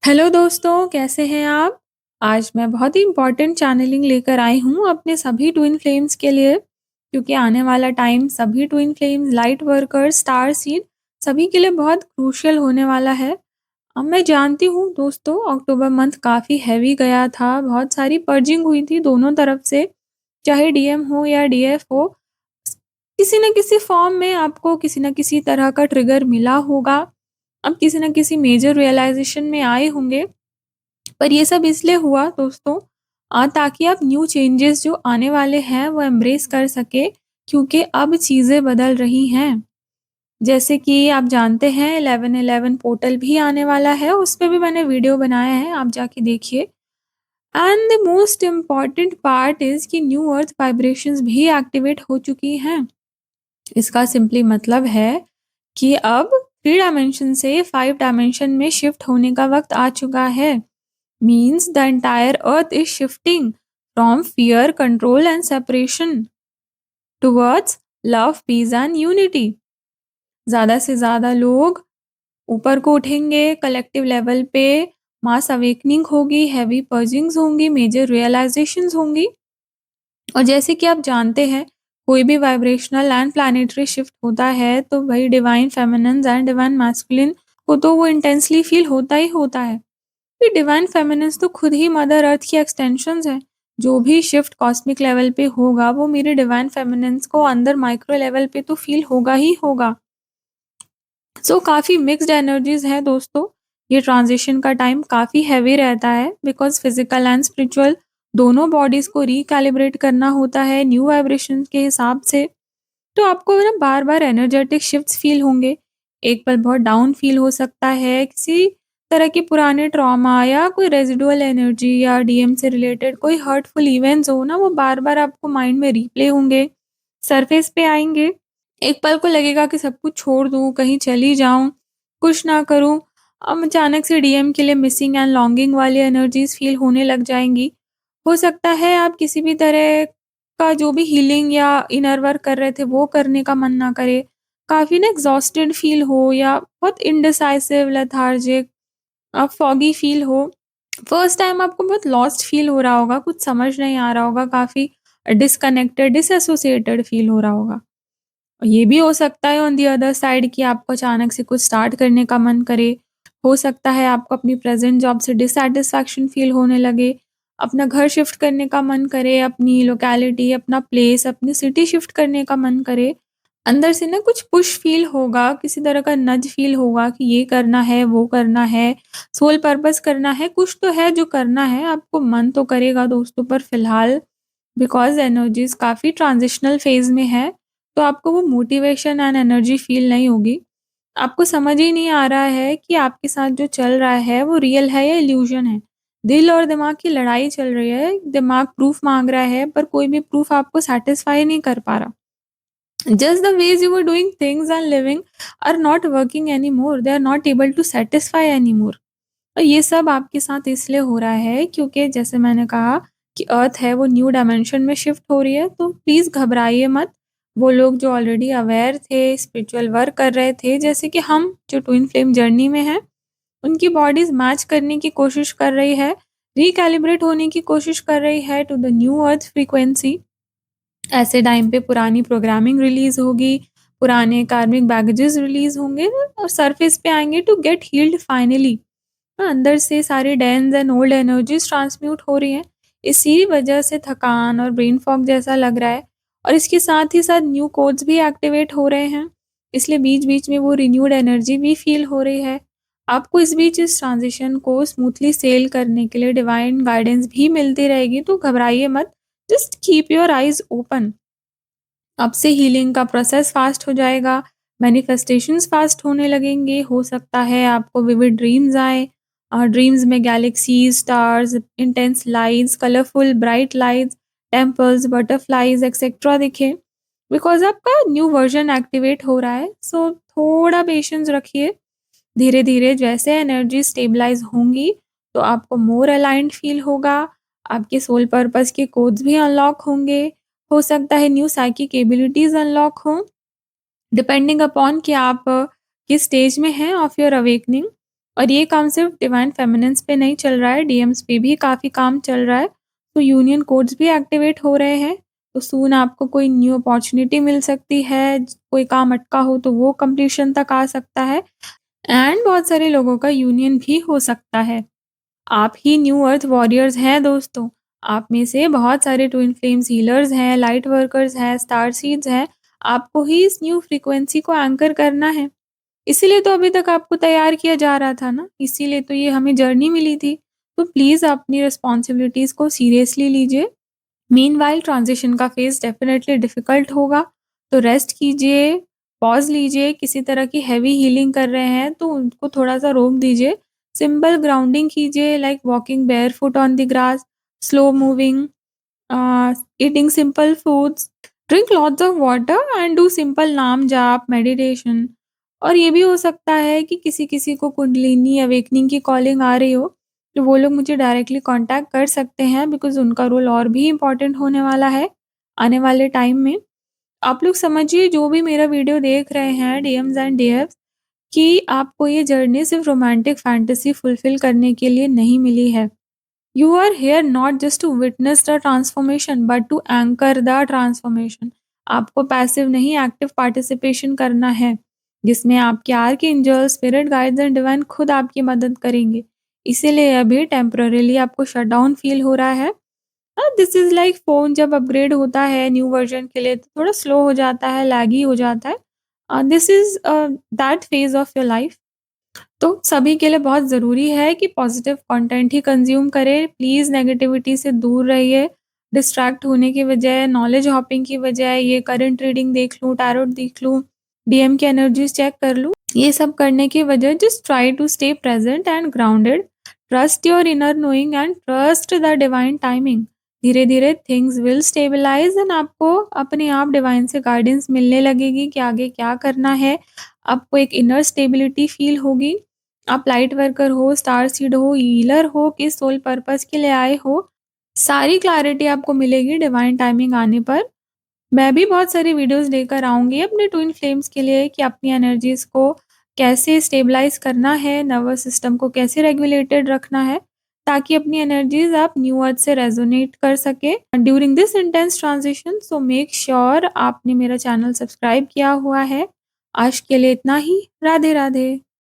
Hello दोस्तों, कैसे हैं आप? आज मैं बहुत ही इम्पोर्टेंट चैनलिंग लेकर आई हूँ अपने सभी ट्विन फ्लेम्स के लिए, क्योंकि आने वाला टाइम सभी twin flames, light workers, star seed सभी के लिए बहुत क्रूशियल होने वाला है। अब मैं जानती हूँ दोस्तों, अक्टूबर मंथ काफ़ी हैवी गया था, बहुत सारी पर्जिंग हुई थी दोनों तरफ से, चाहे डीएम हो या डीएफ हो। किसी न किसी फॉर्म में आपको किसी न किसी तरह का ट्रिगर मिला होगा। अब किसी न किसी मेजर रियलाइज़ेशन में आए होंगे। पर ये सब इसलिए हुआ दोस्तों, ताकि आप न्यू चेंजेस जो आने वाले हैं वो एम्ब्रेस कर सके, क्योंकि अब चीज़ें बदल रही हैं। जैसे कि आप जानते हैं 11/11 पोर्टल भी आने वाला है, उस पे भी मैंने वीडियो बनाया है, आप जाके देखिए। And the most important part is कि न्यू अर्थ वाइब्रेशंस भी एक्टिवेट हो चुकी हैं। इसका सिंपली मतलब है कि अब 3 डायमेंशन से 5 डायमेंशन में शिफ्ट होने का वक़्त आ चुका है। Means the entire earth is shifting from fear, control and separation towards love, peace and unity. ज़्यादा से ज़्यादा लोग ऊपर को उठेंगे, कलेक्टिव लेवल पे मास अवेकनिंग होगी, हेवी पर्जिंग्स होंगी, मेजर रियलाइजेशंस होंगी। और जैसे कि आप जानते हैं, कोई भी वाइब्रेशनल एंड प्लैनेटरी शिफ्ट होता है तो वही divine feminine and divine masculine को तो वो इंटेंसली फील होता ही होता है। ये डिवाइन फेमिनिन्स तो खुद ही मदर अर्थ की एक्सटेंशंस हैं। जो भी शिफ्ट कॉस्मिक लेवल पे होगा वो मेरे डिवाइन फेमिनिन्स को अंदर माइक्रो लेवल पे तो फील होगा ही होगा। सो काफ़ी मिक्स्ड एनर्जीज हैं दोस्तों। ये ट्रांजिशन का टाइम काफ़ी हैवी रहता है, बिकॉज फिजिकल एंड स्पिरिचुअल दोनों बॉडीज को रिकैलिब्रेट करना होता है न्यू वाइब्रेशन के हिसाब से। तो आपको ना बार बार एनर्जेटिक शिफ्ट्स फील होंगे। एक पल बहुत डाउन फील हो सकता है, किसी तरह के पुराने ट्रॉमा या कोई रेजिडुअल एनर्जी या डीएम से रिलेटेड कोई हर्टफुल इवेंट्स हो ना, वो बार बार आपको माइंड में रिप्ले होंगे, सरफेस पे आएंगे। एक पल को लगेगा कि सब कुछ छोड़ दूँ, कहीं चली जाऊँ, कुछ ना करूँ। अब अचानक से डीएम के लिए मिसिंग एंड लॉन्गिंग वाली एनर्जीज़ फ़ील होने लग जाएँगी। हो सकता है आप किसी भी तरह का जो भी हीलिंग या इनर वर्क कर रहे थे वो करने का मन ना करे। काफ़ी ना एग्ज़ॉस्टेड फ़ील हो या बहुत इंडिसाइसिव, लेथार्जिक, फॉगी फ़ील हो। फर्स्ट टाइम आपको बहुत लॉस्ट फ़ील हो रहा होगा, कुछ समझ नहीं आ रहा होगा, काफ़ी डिस्कनेक्टेड, डिसएसोसिएटेड फ़ील हो रहा होगा। ये भी हो सकता है ऑन द अदर साइड कि आपको अचानक से कुछ स्टार्ट करने का मन करे। हो सकता है आपको अपनी प्रेज़ेंट जॉब से डिससैटिस्फैक्शन फ़ील होने लगे, अपना घर शिफ्ट करने का मन करे, अपनी लोकेलिटी, अपना प्लेस, अपनी सिटी शिफ्ट करने का मन करे। अंदर से ना कुछ पुश फ़ील होगा, किसी तरह का नज़ फ़ील होगा कि ये करना है, वो करना है, सोल पर्पस करना है, कुछ तो है जो करना है, आपको मन तो करेगा दोस्तों, पर फ़िलहाल बिकॉज़ एनर्जीज़ काफ़ी ट्रांज़िशनल फ़ेज़ में है, तो आपको वो मोटिवेशन एंड एनर्जी फ़ील नहीं होगी। आपको समझ ही नहीं आ रहा है कि आपके साथ जो चल रहा है वो रियल है या इल्यूज़न है। दिल और दिमाग की लड़ाई चल रही है, दिमाग प्रूफ़ माँग रहा है पर कोई भी प्रूफ़ आपको सैटिस्फाई नहीं कर पा रहा। Just the ways you were doing things and living are not working anymore, they are not able to satisfy anymore। और ये सब आपके साथ इसलिए हो रहा है क्योंकि जैसे मैंने कहा कि अर्थ है वो न्यू डायमेंशन में शिफ्ट हो रही है, तो प्लीज़ घबराइए मत। वो लोग जो ऑलरेडी अवेयर थे, स्पिरिचुअल वर्क कर रहे थे, जैसे कि हम जो ट्विन फ्लेम जर्नी में हैं, उनकी बॉडीज़ मैच करने की कोशिश कर रही है, रिकैलिब्रेट होने की कोशिश कर रही है to the new earth frequency. ऐसे टाइम पे पुरानी प्रोग्रामिंग रिलीज़ होगी, पुराने कार्मिक बैगेजेस रिलीज़ होंगे और सरफेस पे आएँगे टू गेट हील्ड फाइनली। अंदर से सारी dense and old energies transmute हो रही हैं। इसी वजह से थकान और ब्रेन फॉग जैसा लग रहा है, और इसके साथ ही साथ न्यू कोड्स भी एक्टिवेट हो रहे हैं, इसलिए बीच बीच में वो रिन्यूड एनर्जी भी फील हो रही है। आपको इस बीच इस ट्रांजिशन को स्मूथली सेल करने के लिए डिवाइन गाइडेंस भी मिलती रहेगी, तो घबराइए मत। Just keep your eyes open. अब से हीलिंग का प्रोसेस फास्ट हो जाएगा, मैनिफेस्टेशंस फास्ट होने लगेंगे। हो सकता है आपको विविड ड्रीम्स आए, ड्रीम्स में galaxies, stars, intense lights, colourful bright lights, temples, butterflies etcetera दिखे, बिकॉज आपका न्यू वर्जन एक्टिवेट हो रहा है। सो थोड़ा पेशेंस रखिए। धीरे धीरे जैसे एनर्जी स्टेबलाइज होंगी तो आपको मोर अलाइंड फील होगा, आपके सोल पर्पस के कोड्स भी अनलॉक होंगे। हो सकता है न्यू साइकिक एबिलिटीज अनलॉक हों, डिपेंडिंग अपॉन कि आप किस स्टेज में हैं ऑफ योर अवेकनिंग। और ये काम सिर्फ डिवाइन फेमिनिन्स पे नहीं चल रहा है, डीएम्स पे भी काफ़ी काम चल रहा है। तो यूनियन कोड्स भी एक्टिवेट हो रहे हैं, तो सून आपको कोई न्यू अपॉर्च्युनिटी मिल सकती है, कोई काम अटका हो तो वो कंप्लीशन तक आ सकता है एंड बहुत सारे लोगों का यूनियन भी हो सकता है। आप ही न्यू अर्थ वॉरियर्स हैं दोस्तों। आप में से बहुत सारे ट्विन फ्लेम्स हीलर्स हैं, लाइट वर्कर्स हैं, स्टार सीड्स हैं। आपको ही इस न्यू फ्रीक्वेंसी को एंकर करना है। इसीलिए तो अभी तक आपको तैयार किया जा रहा था ना, इसीलिए तो ये हमें जर्नी मिली थी। तो प्लीज़ अपनी रिस्पॉन्सिबिलिटीज़ को सीरियसली लीजिए। मीनवाइल ट्रांज़िशन का फ़ेज़ डेफ़िनेटली डिफ़िकल्ट होगा, तो रेस्ट कीजिए, पॉज़ लीजिए, किसी तरह की हेवी हीलिंग कर रहे हैं तो उनको थोड़ा-सा रोक दीजिए। सिंपल ग्राउंडिंग कीजिए like walking barefoot on the grass, slow moving, eating simple foods, drink lots of water and do simple नाम जाप, मेडिटेशन। और ये भी हो सकता है कि किसी-किसी को कुंडलिनी अवेकनिंग की कॉलिंग आ रही हो, तो वो लोग मुझे डायरेक्टली कॉन्टैक्ट कर सकते हैं बिकॉज़ उनका रोल और भी इम्पोर्टेंट होने वाला है, आने वाले टाइम में। आप लोग समझिए जो भी मेरा वीडियो देख रहे हैं डीएम्स एंड डीएफ्स कि आपको ये जर्नी सिर्फ़ रोमांटिक फैंटेसी फुलफ़िल करने के लिए नहीं मिली है। You are here not just to witness the transformation but to anchor the transformation. आपको पैसिव नहीं एक्टिव पार्टिसिपेशन करना है जिसमें आपके arc angel spirit guides and divine खुद आपकी मदद करेंगे। इसीलिए अभी टेम्पररीली आपको शट डाउन फील हो रहा है। दिस इज लाइक फोन जब अपग्रेड होता है न्यू वर्जन के लिए तो थोड़ा स्लो हो जाता है, लैगी हो जाता है। This is that phase of your life. तो सभी के लिए बहुत ज़रूरी है कि पॉजिटिव कंटेंट ही कंज़्यूम करें। प्लीज़ नेगेटिविटी से दूर रहिए। डिस्ट्रैक्ट होने की बजाय, नॉलेज हॉपिंग की बजाय ये करंट रीडिंग देख लूँ, टैरोट देख लूँ, डीएम की एनर्जीज़ चेक कर लूँ। ये सब करने की वजह just try to stay present and grounded. Trust your inner knowing and trust the divine timing. धीरे-धीरे थिंग्स विल स्टेबलाइज़ एंड आपको अपने आप डिवाइन से गाइडेंस मिलने लगेगी कि आगे क्या करना है। आपको एक इनर स्टेबिलिटी फ़ील होगी। आप लाइट वर्कर हो, स्टार सीड हो, हीलर हो, किस सोल पर्पस के लिए आए हो, सारी क्लैरिटी आपको मिलेगी डिवाइन टाइमिंग आने पर। मैं भी बहुत सारी वीडियोज़ लेकर आऊँगी अपने ट्विन फ्लेम्स के लिए कि अपनी एनर्जीज़ को कैसे स्टेबलाइज़ करना है, नर्वस सिस्टम को कैसे रेगुलेटेड रखना है, ताकि अपनी एनर्जीज़ आप न्यू अर्थ से रेज़ोनेट कर सकें during this intense transition. So make sure आपने मेरा चैनल सब्सक्राइब किया हुआ है। आज के लिए इतना ही। राधे, राधे।